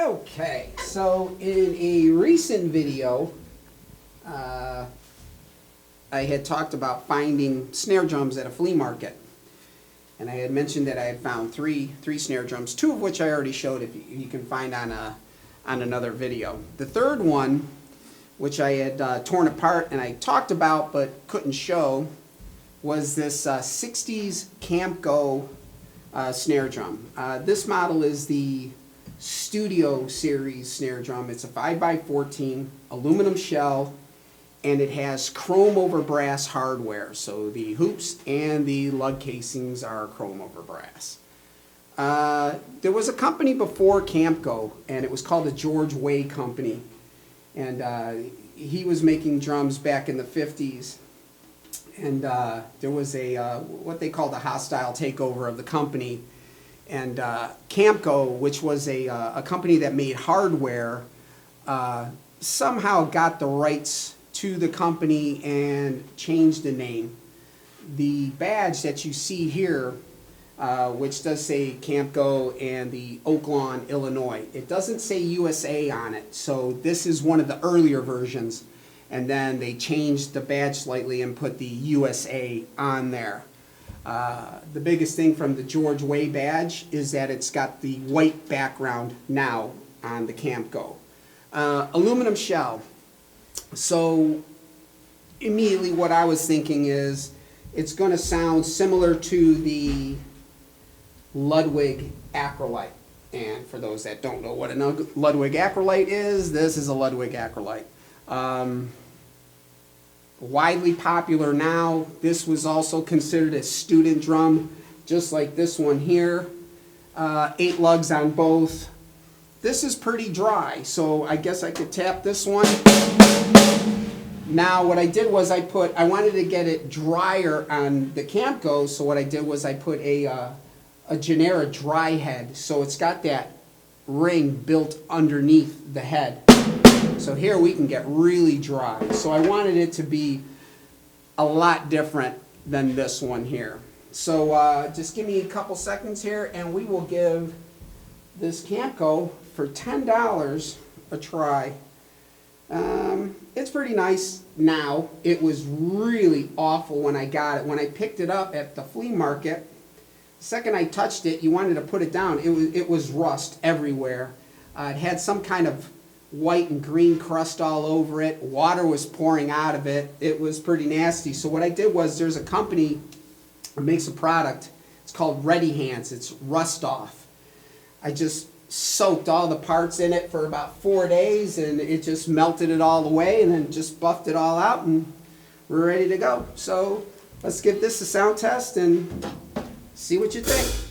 Okay, so in a recent video, I had talked about finding snare drums at a flea market. And I had mentioned that I had found three snare drums, two of which I already showed if you can find on another video. The third one, which I had torn apart and I talked about but couldn't show, was this 60s Camco snare drum. This model is the Studio Series snare drum. It's a 5x14 aluminum shell, and it has chrome over brass hardware. So the hoops and the lug casings are chrome over brass. There was a company before Camco, and it was called the George Way Company. And he was making drums back in the 50s. And there was a what they called a hostile takeover of the company. And Camco, which was a company that made hardware, somehow got the rights to the company and changed the name. The badge that you see here, which does say Camco and the Oak Lawn, Illinois, it doesn't say USA on it. So this is one of the earlier versions. And then they changed the badge slightly and put the USA on there. The biggest thing from the George Way badge is that it's got the white background now on the Camco. Aluminum shell. So immediately what I was thinking is it's going to sound similar to the Ludwig Acrolite. And for those that don't know what a Ludwig Acrolite is, this is a Ludwig Acrolite. Widely popular now. This was also considered a student drum, just like this one here. 8 lugs on both. This is pretty dry, so I guess I could tap this one. Now what I did was I wanted to get it drier on the Camco, so what I did was I put a Genera dry head, so it's got that ring built underneath the head. So here we can get really dry. So I wanted it to be a lot different than this one here. So just give me a couple seconds here and we will give this Camco for $10 a try. It's pretty nice now. It was really awful when I got it. When I picked it up at the flea market, the second I touched it, you wanted to put it down. It was rust everywhere. It had some kind of white and green crust all over it. Water was pouring out of it. It was pretty nasty. So what I did was, there's a company that makes a product. It's called Ready Hands. It's rust off. I just soaked all the parts in it for about 4 days, and it just melted it all away, and then just buffed it all out, and we're ready to go. So let's give this a sound test and see what you think.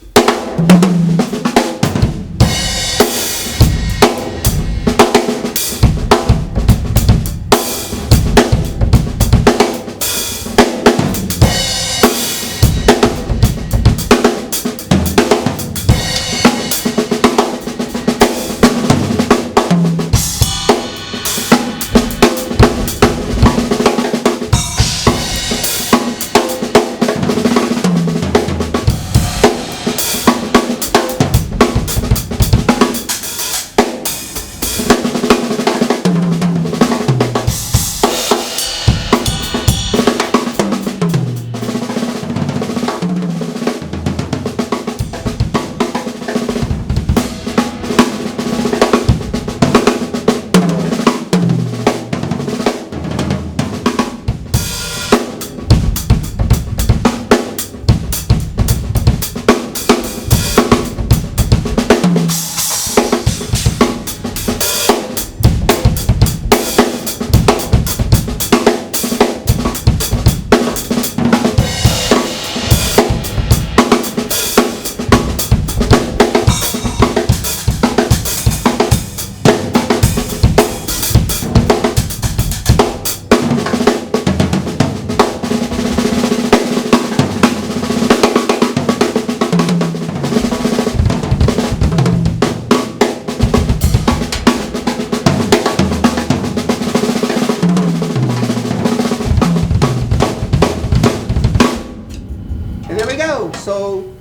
So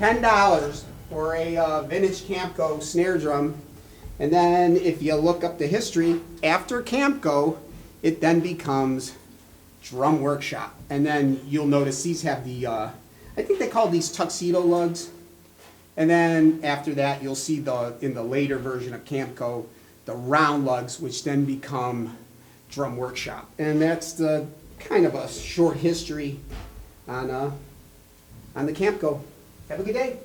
$10 for a vintage Camco snare drum. And then if you look up the history, after camco, it then becomes drum workshop. And then you'll notice these have the, I think they call these tuxedo lugs. And then after that, you'll see in the later version of camco, the round lugs, which then become drum workshop. And that's the kind of a short history on the camco. Have a good day.